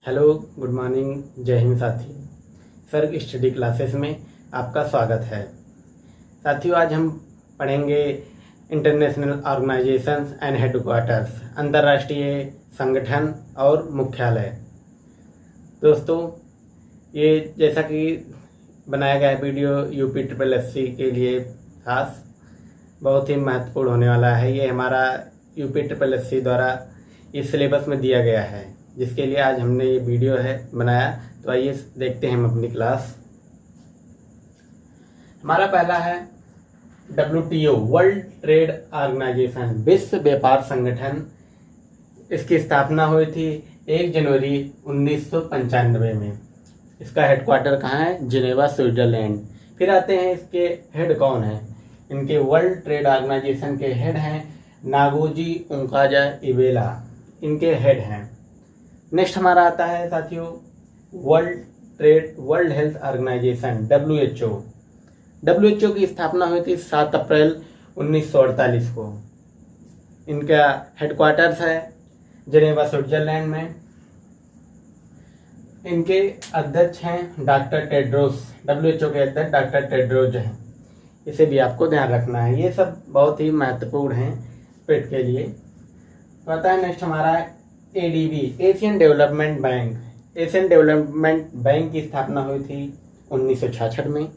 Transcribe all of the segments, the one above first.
Hello, good morning, जय हिंद साथी। सर्ग स्टडी क्लासेस में आपका स्वागत है। साथियों, आज हम पढ़ेंगे इंटरनेशनल ऑर्गेनाइजेशंस एंड हेडक्वार्टर्स, अंतर्राष्ट्रीय संगठन और मुख्यालय। दोस्तों, ये जैसा कि बनाया गया है वीडियो UPSSC के लिए खास बहुत ही महत्वपूर्ण होने वाला है। ये हमारा UPSSC द्वारा इस सिलेबस में दिया गया है, जिसके लिए आज हमने ये वीडियो बनाया। तो आइए देखते हैं हम अपनी क्लास। हमारा पहला है WTO, वर्ल्ड ट्रेड ऑर्गेनाइजेशन, विश्व व्यापार संगठन। इसकी स्थापना हुई थी 1 जनवरी 1995 में। इसका हेडक्वार्टर कहाँ है? Geneva, Switzerland. फिर आते हैं इसके हेड कौन है। इनके वर्ल्ड ट्रेड ऑर्गेनाइजेशन के हेड हैं नागोजी ओंकाजा इवेला, इनके हेड हैं। नेक्स्ट हमारा आता है साथियों वर्ल्ड हेल्थ ऑर्गेनाइजेशन, WHO की स्थापना हुई थी 7 अप्रैल 1948 को। इनका हेडक्वार्टर्स है जेनेवा, स्विट्जरलैंड में। इनके अध्यक्ष हैं डॉक्टर टेड्रोस, WHO के अध्यक्ष डॉक्टर टेड्रोस हैं। इसे भी आपको ध्यान रखना है, ये सब बहुत ही महत्वपूर्ण हैं पेट के लिए। तो आता है नेक्स्ट हमारा ADB, Asian development bank. Asian development bank की स्थापना हुई थी 1966 में।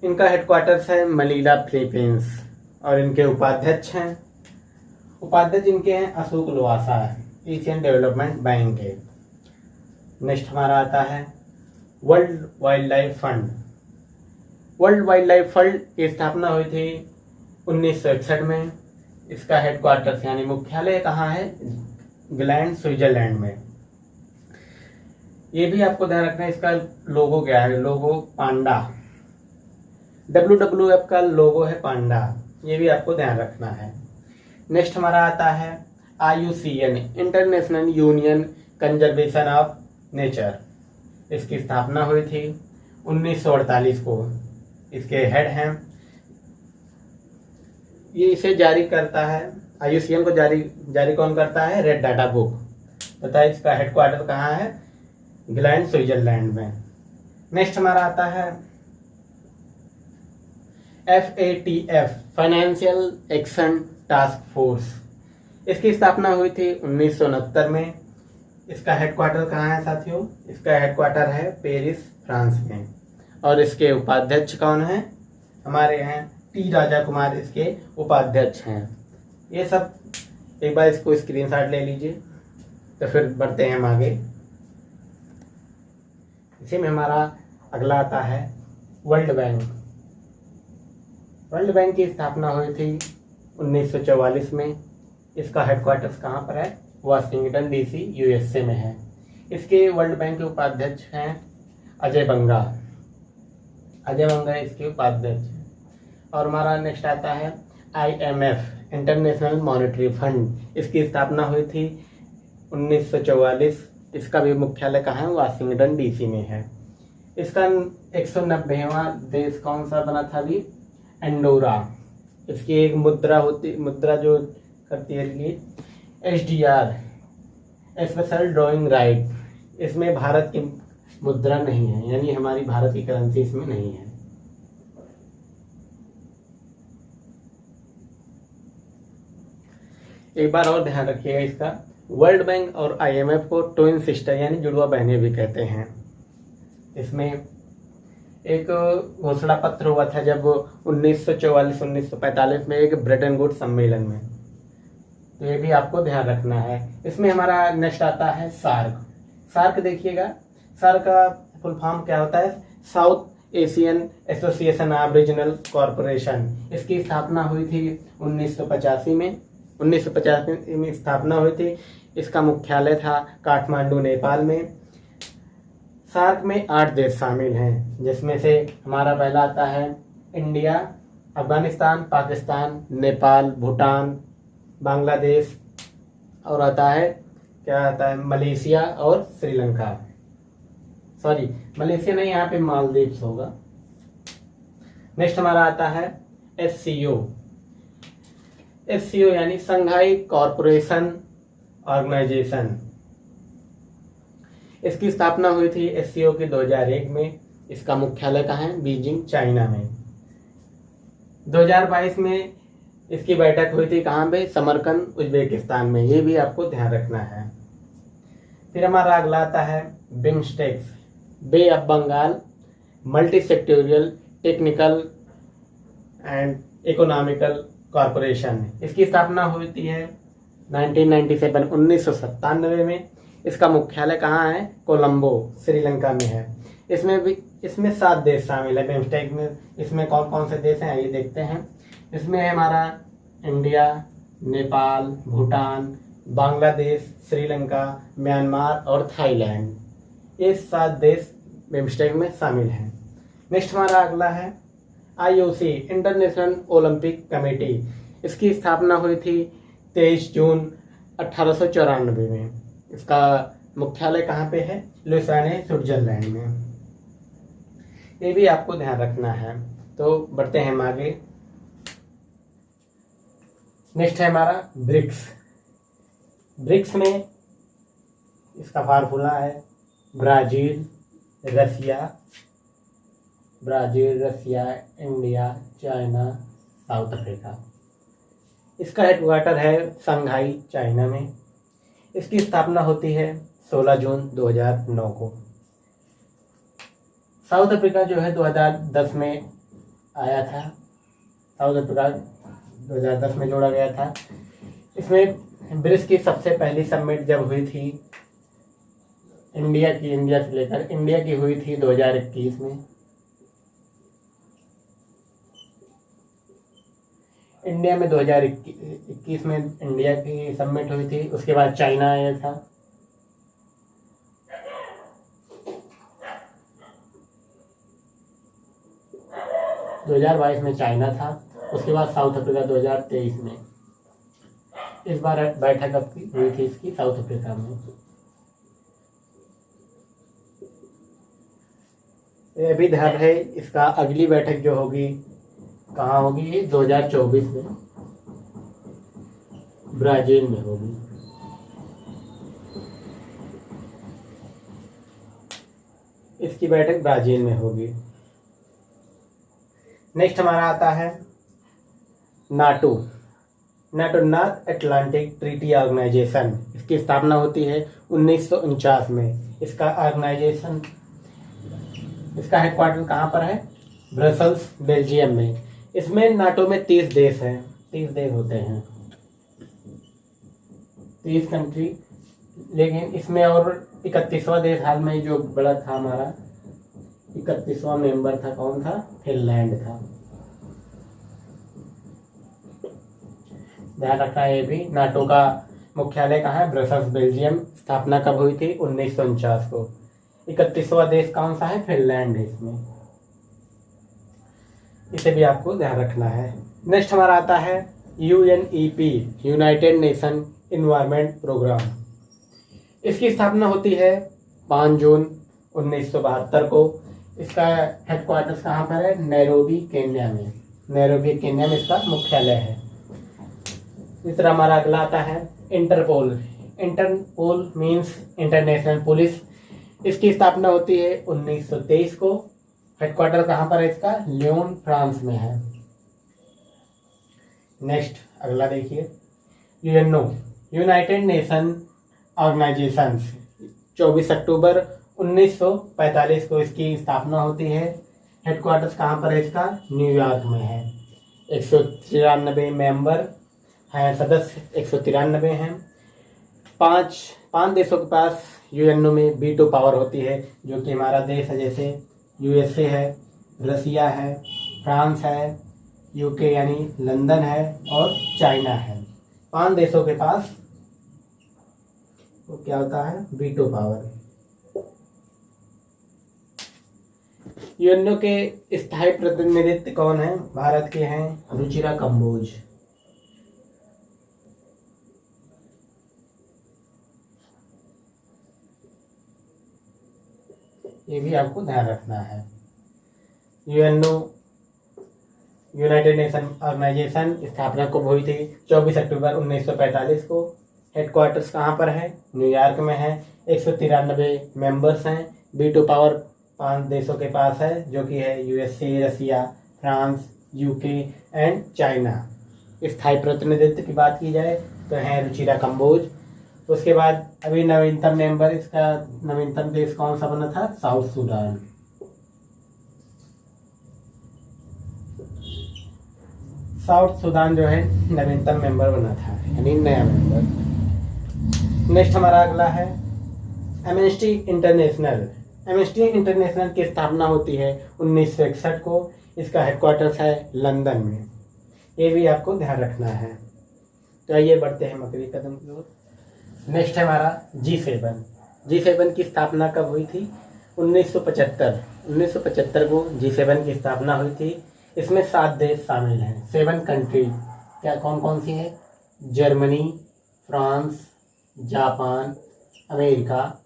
इनका हेडक्वार्टर्स है मनीला, फिलीपींस। और इनके उपाध्यक्ष इनके हैं Ashok Lavasa, Asian development bank के। नेक्स्ट हमारा आता है world wild life fund. World wild life fund की स्थापना हुई थी 1961 में। इसका हेडक्वार्टर्स यानी मुख्यालय कहाँ है? ग्लैंड, स्विट्जरलैंड में। ये भी आपको ध्यान रखना है। इसका लोगो क्या है? लोगो पांडा। WWF का लोगो है पांडा, ये भी आपको ध्यान रखना है। नेक्स्ट हमारा आता है IUCN, international union conservation of nature. इसकी स्थापना हुई थी 1948 को। इसके हेड हैं, ये इसे जारी करता है, IUCN को जारी कौन करता है? Red data book. बताइए इसका हेडक्वार्टर कहाँ है? ग्लैंड, स्विट्जरलैंड में। नेक्स्ट हमारा आता है FATF, financial action task force. इसकी स्थापना हुई थी 1969 में। इसका हेडक्वार्टर कहाँ है साथियों? इसका हेडक्वार्टर है पेरिस, फ्रांस में। और इसके उपाध्यक्ष कौन है? हमारे हैं T राजा कुमार, इसके उपाध्यक्ष हैं। ये सब एक बार इसको स्क्रीनशॉट ले लीजिए। तो फिर बढ़ते हैं हम आगे। इसी में हमारा अगला आता है वर्ल्ड बैंक। वर्ल्ड बैंक की स्थापना हुई थी 1944 में। इसका हेडक्वार्टर्स कहाँ पर है? वाशिंगटन DC, USA में है। इसके वर्ल्ड बैंक के उपाध्यक्ष हैं अजय बंगा इसके उपाध्यक्ष हैं। और हमारा नेक्स्ट आता है IMF, इंटरनेशनल मॉनेटरी फंड। इसकी स्थापना हुई थी 1944। इसका भी मुख्यालय कहाँ है? वाशिंगटन DC में है। इसका 190वां देश कौन सा बना था अभी? एंडोरा। इसकी एक मुद्रा जो करती है SDR, स्पेशल ड्राइंग राइट। इसमें भारत की मुद्रा नहीं है, यानी हमारी भारत की करेंसी इसमें नहीं है। एक बार और ध्यान रखिएगा इसका, वर्ल्ड बैंक और IMF को ट्विन सिस्टर यानी जुड़वा बहनें भी कहते हैं। इसमें एक घोषणा पत्र हुआ था जब 1944-1945 में एक ब्रेटन वुड्स सम्मेलन में। तो ये भी आपको ध्यान रखना है। इसमें हमारा नेक्स्ट आता है सार्क देखिएगा, सार्क का फुल फॉर्म क्या होता है? South Asian association of regional corporation. इसकी स्थापना हुई थी 1985 में। 1985 में स्थापना हुई थी। इसका मुख्यालय था काठमांडू, नेपाल में। सार्क में 8 देश शामिल हैं, जिसमें से हमारा पहला आता है इंडिया, अफगानिस्तान, पाकिस्तान, नेपाल, भूटान, बांग्लादेश। और आता है क्या आता है? मलेशिया और श्रीलंका। सॉरी, मलेशिया नहीं, यहाँ पे मालदीव्स होगा। नेक्स्ट हमारा आता है SCO यानी संघाई कॉरपोरेशन ऑर्गेनाइजेशन। इसकी स्थापना हुई थी एससीओ की 2001 में। इसका मुख्यालय कहाँ है? बीजिंग, चाइना में। 2022 में इसकी बैठक हुई थी कहाँ पे? समरकंद, उज्बेकिस्तान में। ये भी आपको ध्यान रखना है। फिर हमारा अगला आता है BIMSTEC, bay of Bengal multi sectoral technical and economical corporation. इसकी स्थापना हुई है 1997 में। इसका मुख्यालय कहाँ है? कोलंबो, श्रीलंका में है। इसमें 7 देश शामिल है बिम्स्टेक में। इसमें कौन कौन से देश हैं ये देखते हैं। इसमें है हमारा इंडिया, नेपाल, भूटान, बांग्लादेश, श्रीलंका, म्यांमार और थाईलैंड। ये 7 देश बिम्स्टेक में शामिल हैं। नेक्स्ट हमारा अगला है IOC, इंटरनेशनल ओलंपिक कमेटी। इसकी स्थापना हुई थी 23 जून 1894 में। इसका मुख्यालय कहाँ पे है? लुसाने, स्विट्जरलैंड में। ये भी आपको ध्यान रखना है। तो बढ़ते हैं हम आगे। नेक्स्ट है हमारा ब्रिक्स। ब्रिक्स में इसका फार्मूला है ब्राजील, रसिया, इंडिया, चाइना, साउथ अफ्रीका। इसका हेडक्वार्टर है शंघाई, चाइना में। इसकी स्थापना होती है 16 जून 2009 को। साउथ अफ्रीका जो है 2010 में आया था। साउथ अफ्रीका 2010 में जोड़ा गया था। इसमें ब्रिक्स की सबसे पहली समिट जब हुई थी इंडिया की हुई थी 2021 में। इंडिया में 2021 में इंडिया की समिट हुई थी। उसके बाद चाइना आया था। दो 2022 में चाइना था। उसके बाद साउथ अफ्रीका 2023 में। इस बार बैठक आपकी हुई थी इसकी साउथ अफ्रीका में। ये भी ध्यान है, इसका अगली बैठक जो होगी कहाँ होगी? 2024 में ब्राजील में होगी। इसकी बैठक ब्राजील में होगी। नेक्स्ट हमारा आता है NATO, North Atlantic Treaty Organisation. इसकी स्थापना होती है 1949 में। इसका हेडक्वार्टर कहाँ पर है? ब्रसल्स, बेल्जियम में। इसमें नाटो में 30 देश हैं। 30 देश होते हैं, 30 कंट्री। लेकिन इसमें और 31वां देश हाल में जो बड़ा था हमारा 31वां मेंबर था, कौन था? फिनलैंड था। ध्यान रखना है। ये भी नाटो का मुख्यालय कहाँ है? Brussels, Belgium. स्थापना कब हुई थी? 1949 को। 31वां देश कौन सा है? फिनलैंड है इसमें। इसे भी आपको ध्यान रखना है। नेक्स्ट हमारा आता है UNEP, United Nation Environment Programme. इसकी स्थापना होती है 5 जून 1972 को। इसका हेडक्वार्टर्स कहाँ पर है? नैरोबी, केन्या में। नैरोबी, केन्या में इसका मुख्यालय है। तीसरा हमारा अगला आता है Interpol. Interpol means international police. इसकी स्थापना होती है 1923 को। हेडक्वार्टर कहाँ पर है इसका? लियोन, फ्रांस में है। नेक्स्ट अगला देखिए यूएनओ, यूनाइटेड नेशन ऑर्गेनाइजेशन। 24 अक्टूबर 1945 को इसकी स्थापना होती है। हेडक्वार्टर्स कहाँ पर है इसका? न्यूयॉर्क में है। 193 मेंबर हैं, सदस्य 193 हैं। पांच देशों के पास यूएनओ में वीटो पावर होती है, जो कि हमारा देश है, जैसे USA है, रसिया है, फ्रांस है, UK यानी लंदन है और चाइना है। 5 देशों के पास वो क्या होता है? Veto power. यूएनओ के स्थायी प्रतिनिधित्व कौन है? भारत के हैं रुचिरा कंबोज। ये भी आपको ध्यान रखना है। यूएनओ, यूनाइटेड नेशन ऑर्गेनाइजेशन, स्थापना कब हुई थी? 24 अक्टूबर 1945 को। हेडक्वार्टर्स कहाँ पर है? न्यूयॉर्क में है। 193 मेंबर्स हैं। वीटो पावर 5 देशों के पास है, जो कि है USA, Russia, France, UK and China. स्थायी प्रतिनिधित्व की बात की जाए तो है रुचिरा कंबोज। उसके बाद अभी नवीनतम मेंबर, इसका नवीनतम देश कौन सा बना था? South Sudan. साउथ सूडान जो है नवीनतम मेंबर बना था, यानी नया मेंबर। नेक्स्ट हमारा अगला है एमनेस्टी इंटरनेशनल। एमनेस्टी इंटरनेशनल की स्थापना होती है 1961 को। इसका हेडक्वार्टर्स है लंदन में। ये भी आपको ध्यान रखना है। तो आइए बढ़ते हैं मकड़ी कदम की ओर। नेक्स्ट है हमारा G7। G7 की स्थापना कब हुई थी? 1975 को G7 की स्थापना हुई थी। इसमें 7 देश शामिल हैं, 7 कंट्री। क्या कौन कौन सी है? Germany, France, Japan, America,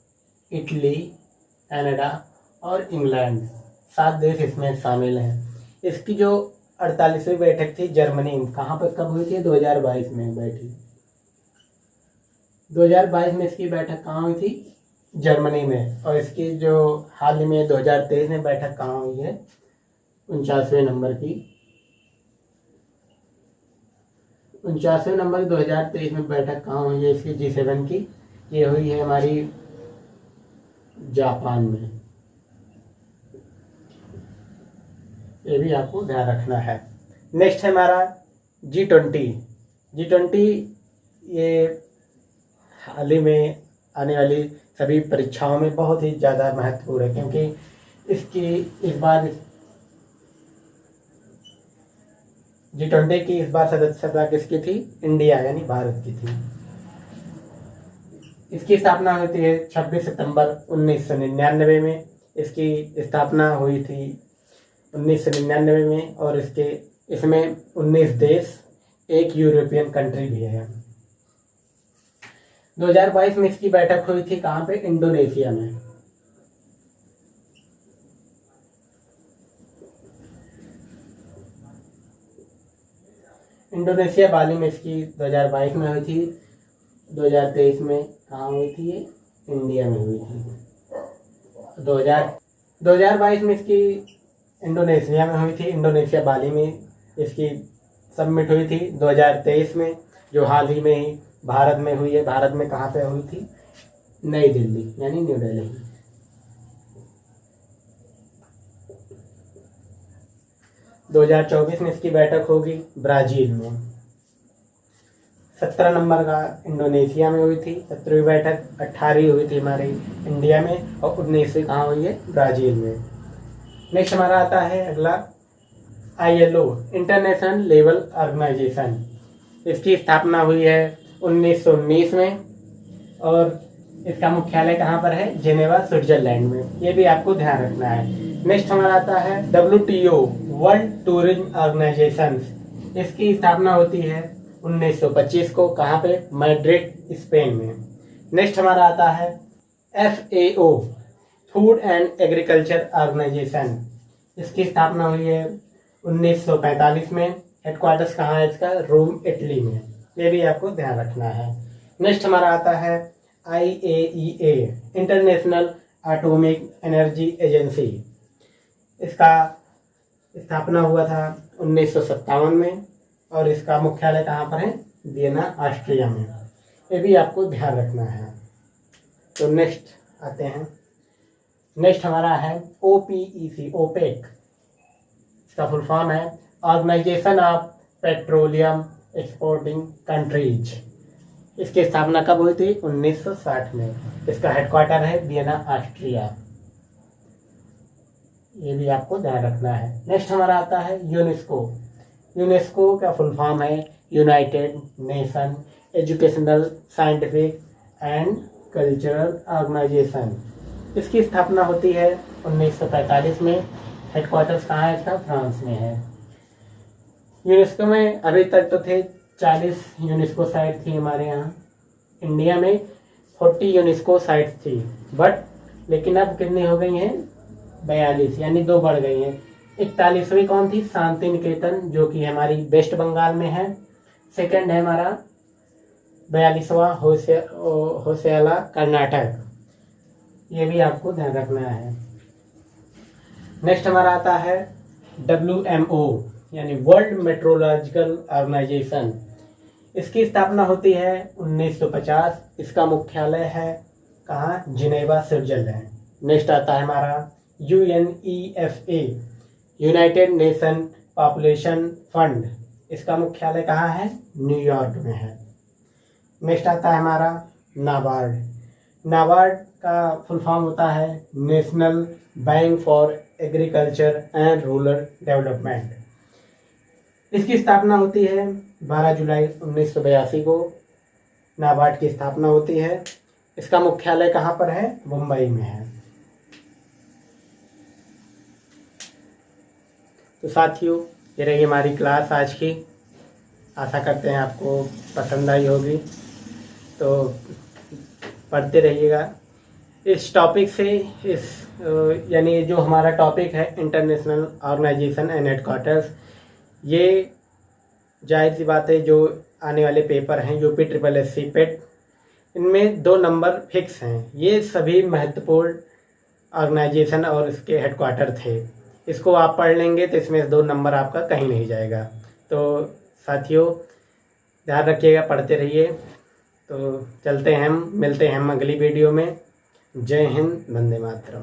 Italy, Canada और इंग्लैंड। 7 देश इसमें शामिल हैं। इसकी जो 48वीं बैठक थी जर्मनी में, कहाँ पर कब हुई थी? 2022 में बैठी। 2022 में इसकी बैठक कहाँ हुई थी? जर्मनी में। और इसकी जो हाल ही में 2023 में बैठक कहाँ हुई है? 49वें नंबर की। 49वें नंबर 2023 में बैठक कहाँ हुई है इसकी G7 की? ये हुई है हमारी जापान में। ये भी आपको ध्यान रखना है। नेक्स्ट है हमारा G20। G20 ये हाल ही में आने वाली सभी परीक्षाओं में बहुत ही ज़्यादा महत्वपूर्ण है, क्योंकि इसकी इस बार G20 की इस बार सदस्यता किसकी थी? इंडिया यानी भारत की थी। इसकी स्थापना होती है 26 सितंबर 1999 में। इसकी स्थापना हुई थी 1999 में। और इसमें 19 देश, एक यूरोपियन कंट्री भी है। 2022 में इसकी बैठक हुई थी कहाँ पे? इंडोनेशिया में। इंडोनेशिया बाली में इसकी 2022 में हुई थी। 2023 में कहाँ हुई थी? ये इंडिया में हुई थी। 2022 में इसकी इंडोनेशिया में हुई थी। इंडोनेशिया बाली में इसकी सबमिट हुई थी। 2023 में जो हाल ही में ही भारत में हुई है। भारत में कहाँ पे हुई थी? नई दिल्ली यानी न्यू दिल्ली। 2024 में इसकी बैठक होगी ब्राजील में। 17 नंबर का इंडोनेशिया में हुई थी 17वीं बैठक। 18वीं हुई थी हमारी इंडिया में। और 19वीं कहाँ हुई है? ब्राजील में। नेक्स्ट हमारा आता है अगला ILO, इंटरनेशनल लेबर ऑर्गेनाइजेशन। इसकी स्थापना हुई है 1919 में। और इसका मुख्यालय कहाँ पर है? जेनेवा, स्विट्जरलैंड में। ये भी आपको ध्यान रखना है। नेक्स्ट हमारा आता है WTO, वर्ल्ड टूरिज्म ऑर्गेनाइजेशन। इसकी स्थापना होती है 1925 को। कहाँ पे? मैड्रिड, स्पेन में। नेक्स्ट हमारा आता है FAO, Food and Agriculture Organisation. इसकी स्थापना हुई है 1945 में। हेडक्वार्टर्स कहाँ है इसका? रोम, इटली में। ये भी आपको ध्यान रखना है। नेक्स्ट हमारा आता है IAEA, international atomic energy agency. इसका स्थापना हुआ था 1957 में। और इसका मुख्यालय कहाँ पर है? वियना, ऑस्ट्रिया में। ये भी आपको ध्यान रखना है। तो नेक्स्ट आते हैं। नेक्स्ट हमारा है OPEC, ओपेक। इसका फुल फॉर्म है organisation of petroleum exporting countries. इसकी स्थापना कब हुई थी? 1960 में। इसका हेडक्वार्टर है वियना, ऑस्ट्रिया। ये भी आपको ध्यान रखना है। नेक्स्ट हमारा आता है यूनेस्को। यूनेस्को का फुल फॉर्म है United Nation Educational, Scientific and Cultural Organisation. इसकी स्थापना होती है 1945 में। हेडक्वार्टर्स कहाँ है इसका? फ्रांस में है। यूनेस्को में अभी तक तो थे 40 यूनेस्को साइट थी हमारे यहाँ। इंडिया में 40 यूनेस्को साइट्स थी, लेकिन अब कितनी हो गई हैं? 42, यानी 2 बढ़ गई हैं। 41वीं कौन थी? शांति निकेतन, जो कि हमारी वेस्ट बंगाल में है। सेकंड है हमारा 42वां होशियाला, कर्नाटक। ये भी आपको ध्यान रखना है। नेक्स्ट हमारा आता है WMO यानी वर्ल्ड मेट्रोलॉजिकल ऑर्गेनाइजेशन। इसकी स्थापना होती है 1950। इसका मुख्यालय है कहाँ? Geneva, Switzerland. नेक्स्ट आता है हमारा UNEFA United nation population fund. इसका मुख्यालय कहाँ है? न्यूयॉर्क में है। नेक्स्ट आता है हमारा नाबार्ड। नाबार्ड का फुल फॉर्म होता है national bank for agriculture and rural development. इसकी स्थापना होती है 12 जुलाई 1982 को नाबार्ड की स्थापना होती है। इसका मुख्यालय कहाँ पर है? मुंबई में है। तो साथियों, ये रही हमारी क्लास आज की। आशा करते हैं आपको पसंद आई होगी। तो पढ़ते रहिएगा इस टॉपिक से। यानी जो हमारा टॉपिक है इंटरनेशनल ऑर्गेनाइजेशन एंड हेडक्वार्टर्स, ये जाहिर सी बात है जो आने वाले पेपर हैं UP SSSC पेट, इनमें 2 नंबर फिक्स हैं। ये सभी महत्वपूर्ण ऑर्गेनाइजेशन और इसके हेडक्वार्टर थे। इसको आप पढ़ लेंगे तो इसमें 2 नंबर आपका कहीं नहीं जाएगा। तो साथियों, ध्यान रखिएगा, पढ़ते रहिए। तो चलते हैं, हम मिलते हैं हम अगली वीडियो में। जय हिंद, वंदे मातरम।